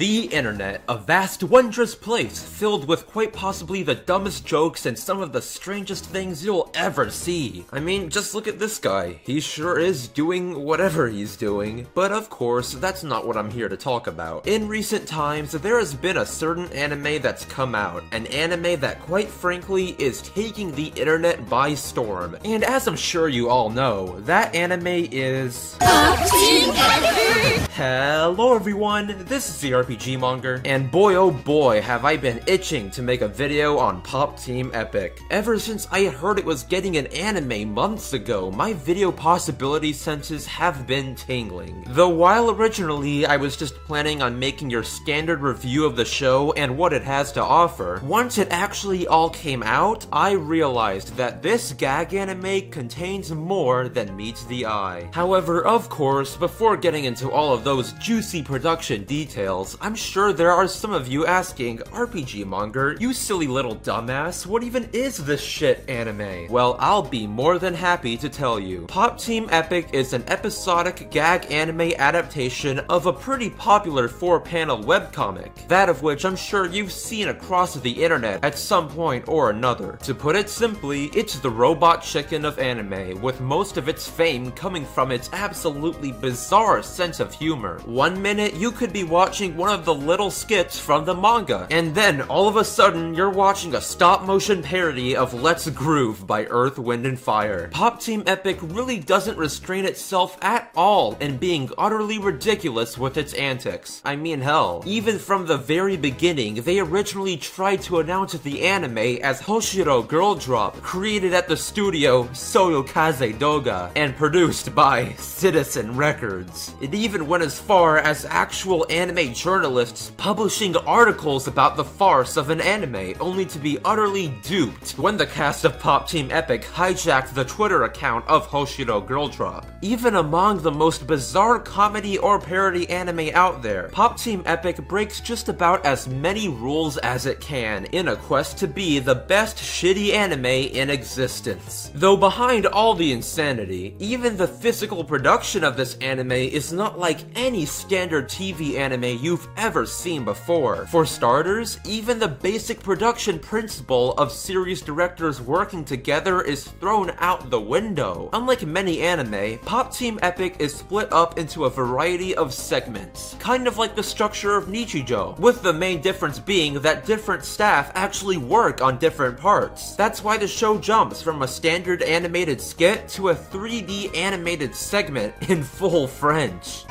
The internet, a vast, wondrous place filled with quite possibly the dumbest jokes and some of the strangest things you'll ever see. I mean, just look at this guy. He sure is doing whatever he's doing. But of course, that's not what I'm here to talk about. In recent times, there has been a certain anime that's come out, an anime that quite frankly is taking the internet by storm. And as I'm sure you all know, that anime is... Hello everyone, this is the RPG Monger, and boy oh boy have I been itching to make a video on Poptepipic. Ever since I heard it was getting an anime months ago, my video possibility senses have been tingling. Though while originally I was just planning on making your standard review of the show and what it has to offer, once it actually all came out, I realized that this gag anime contains more than meets the eye. However, of course, before getting into all of those juicy production details, I'm sure there are some of you asking, RPG Monger, you silly little dumbass, what even is this shit anime? Well, I'll be more than happy to tell you. Poptepipic is an episodic gag anime adaptation of a pretty popular 4-panel webcomic, that of which I'm sure you've seen across the internet at some point or another. To put it simply, it's the robot chicken of anime, with most of its fame coming from its absolutely bizarre sense of humor. One minute you could be watching one of the little skits from the manga, and then all of a sudden you're watching a stop-motion parody of Let's Groove by Earth, Wind & Fire. Poptepipic really doesn't restrain itself at all in being utterly ridiculous with its antics. I mean hell, even from the very beginning they originally tried to announce the anime as Hoshiro Girl Drop, created at the studio Soyokaze Doga, and produced by Citizen Records. It even went as far as actual anime journalists publishing articles about the farce of an anime, only to be utterly duped when the cast of Poptepipic hijacked the Twitter account of Hoshiro Girl Drop. Even among the most bizarre comedy or parody anime out there, Poptepipic breaks just about as many rules as it can in a quest to be the best shitty anime in existence. Though behind all the insanity, even the physical production of this anime is not like any standard TV anime you've ever seen before. For starters, even the basic production principle of series directors working together is thrown out the window. Unlike many anime, Poptepipic is split up into a variety of segments, kind of like the structure of Nichijou, with the main difference being that different staff actually work on different parts. That's why the show jumps from a standard animated skit to a 3D animated segment in full French.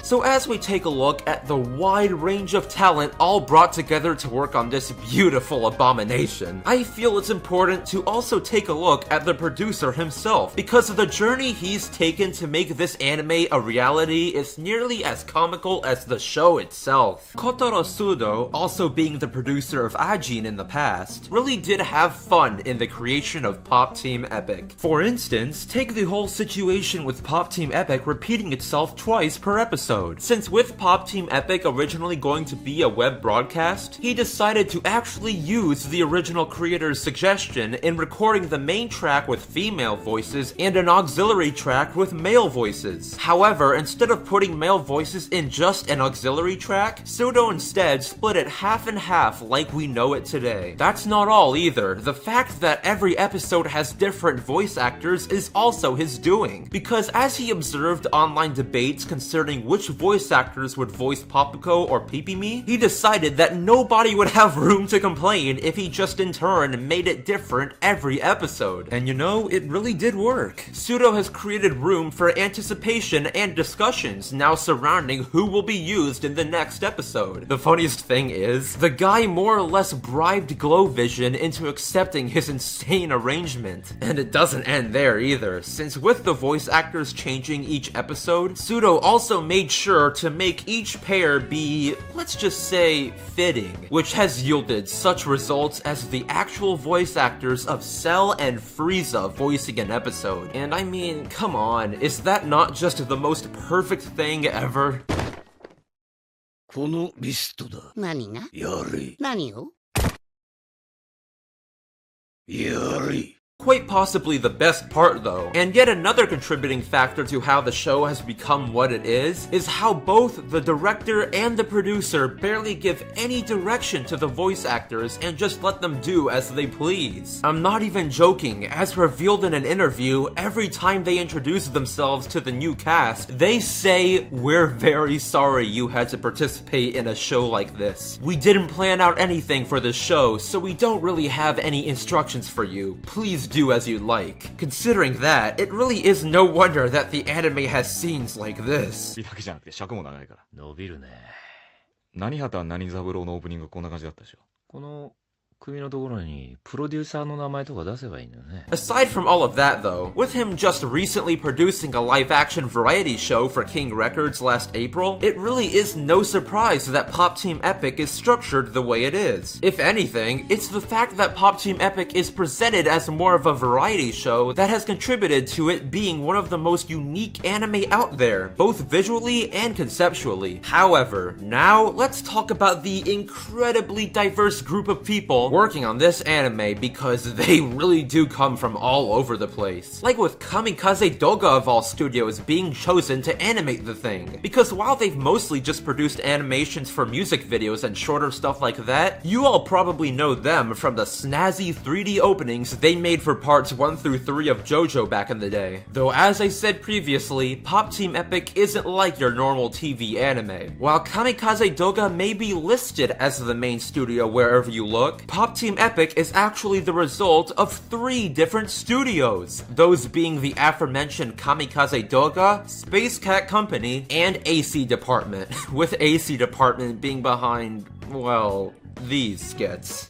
So as we take a look at the wide range of talent all brought together to work on this beautiful abomination, I feel it's important to also take a look at the producer himself, because of the journey he's taken to make this anime a reality is nearly as comical as the show itself. Kotaro Sudo, also being the producer of Ajin in the past, really did have fun in the creation of Poptepipic. For instance, take the whole situation with Poptepipic repeating itself twice per episode. Since with Poptepipic originally going to be a web broadcast, he decided to actually use the original creator's suggestion in recording the main track with female voices and an auxiliary track with male voices. However, instead of putting male voices in just an auxiliary track, Sudo instead split it half and half like we know it today. That's not all either. The fact that every episode has different voice actors is also his doing, because as he observed online debates concerning which voice actors would voice Popuko or Pipimi, he decided that nobody would have room to complain if he just in turn made it different every episode. And you know, it really did work. Sudo has created room for anticipation and discussions now surrounding who will be used in the next episode. The funniest thing is, the guy more or less bribed Glowvision into accepting his insane arrangement. And it doesn't end there either, since with the voice actors changing each episode, Sudo also made sure to make each pair be, let's just say, fitting, which has yielded such results as the actual voice actors of Cell and Frieza voicing an episode. And I mean, come on, is that not just the most perfect thing ever? このリストだ。何が？やれ。何を？やれ。Quite possibly the best part though, and yet another contributing factor to how the show has become what it is how both the director and the producer barely give any direction to the voice actors and just let them do as they please. I'm not even joking, as revealed in an interview, every time they introduce themselves to the new cast, they say, "We're very sorry you had to participate in a show like this. We didn't plan out anything for this show, so we don't really have any instructions for you. Please do as you like." Considering that, it really is no wonder that the anime has scenes like this. だけじゃなくて尺も長いから。伸びるね。何畑何三郎のオープニングこんな感じだったでしょ。この首のところにプロデューサーの名前とか出せばいいんだよね。Aside from all of that though, with him just recently producing a live-action variety show for King Records last April, it really is no surprise that Pop Team Epic is structured the way it is. If anything, it's the fact that Pop Team Epic is presented as more of a variety show that has contributed to it being one of the most unique anime out there, both visually and conceptually. However, now let's talk about the incredibly diverse group of people working on this anime, because they really do come from all over the place. Like with Kamikaze Doga of all studios being chosen to animate the thing. Because while they've mostly just produced animations for music videos and shorter stuff like that, you all probably know them from the snazzy 3D openings they made for parts 1 through 3 of JoJo back in the day. Though as I said previously, Pop Team Epic isn't like your normal TV anime. While Kamikaze Doga may be listed as the main studio wherever you look, Pop Team Epic is actually the result of 3 different studios, those being the aforementioned Kamikaze Doga, Space Cat Company, and AC Department, with AC Department being behind, well, these skits.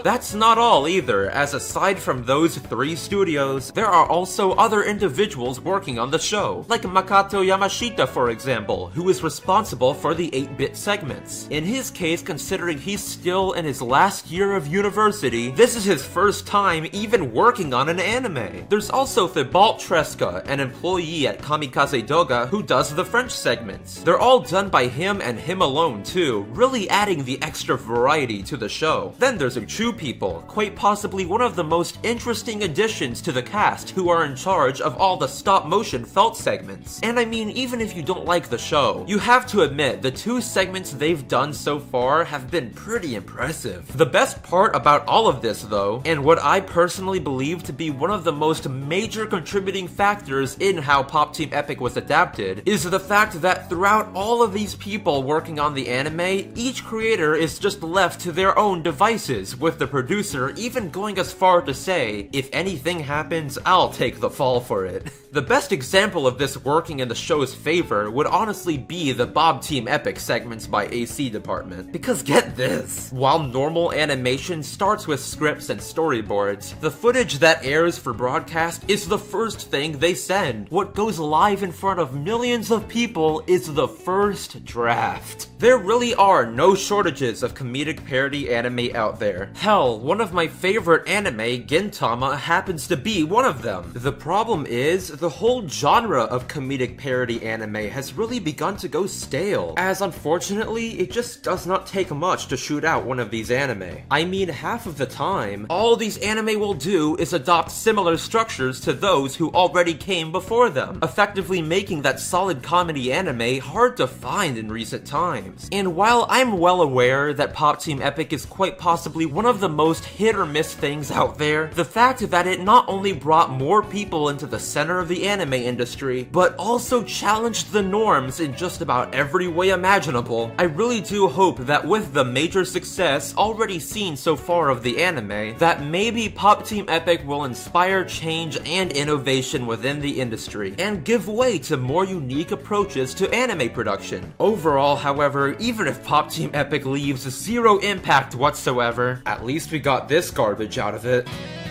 That's not all either, as aside from those 3 studios, there are also other individuals working on the show, like Makoto Yamashita for example, who is responsible for the 8-bit segments. In his case, considering he's still in his last year of university, this is his first time even working on an anime. There's also Thibault Tresca, an employee at Kamikaze Doga, who does the French segments. They're all done by him and him alone too, really adding the extra variety to the show. Then there's Uchu people, quite possibly one of the most interesting additions to the cast, who are in charge of all the stop-motion felt segments. And I mean, even if you don't like the show, you have to admit the 2 segments they've done so far have been pretty impressive. The best part about all of this though, and what I personally believe to be one of the most major contributing factors in how Pop Team Epic was adapted, is the fact that throughout all of these people working on the anime, each creator is just left to their own devices, with the producer even going as far to say, "If anything happens, I'll take the fall for it." The best example of this working in the show's favor would honestly be the Bob Team Epic segments by AC Department. Because get this, while normal animation starts with scripts and storyboards, the footage that airs for broadcast is the first thing they send. What goes live in front of millions of people is the first draft. There really are no shortages of comedic parody anime out there. Hell, one of my favorite anime, Gintama, happens to be one of them. The problem is, the whole genre of comedic parody anime has really begun to go stale, as unfortunately, it just does not take much to shoot out one of these anime. I mean, half of the time, all these anime will do is adopt similar structures to those who already came before them, effectively making that solid comedy anime hard to find in recent times. And while I'm well aware that Pop Team Epic is quite possibly one of the most hit or miss things out there, the fact that it not only brought more people into the center of the anime industry, but also challenged the norms in just about every way imaginable, I really do hope that with the major success already seen so far of the anime, that maybe Pop Team Epic will inspire change and innovation within the industry, and give way to more unique approaches to anime production. Overall, however, even if Pop Team Epic leaves 0 impact whatsoever, at least we got this garbage out of it.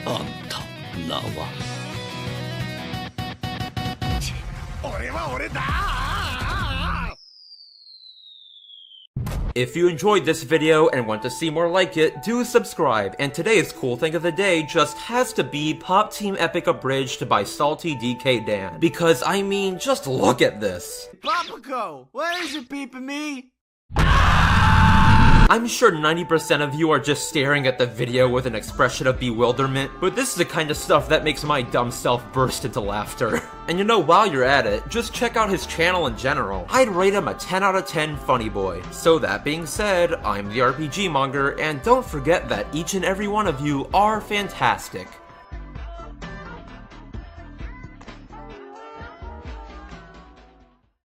あんた名は俺は俺だ If you enjoyed this video and want to see more like it, do subscribe, and today's cool thing of the day just has to be Pop Team Epic abridged by Salty DK Dan. Because, I mean, just look at this. Papaco, why is it beeping me? I'm sure 90% of you are just staring at the video with an expression of bewilderment, but this is the kind of stuff that makes my dumb self burst into laughter. And you know, while you're at it, just check out his channel in general. I'd rate him a 10 out of 10 funny boy. So that being said, I'm the RPG Monger, and don't forget that each and every one of you are fantastic.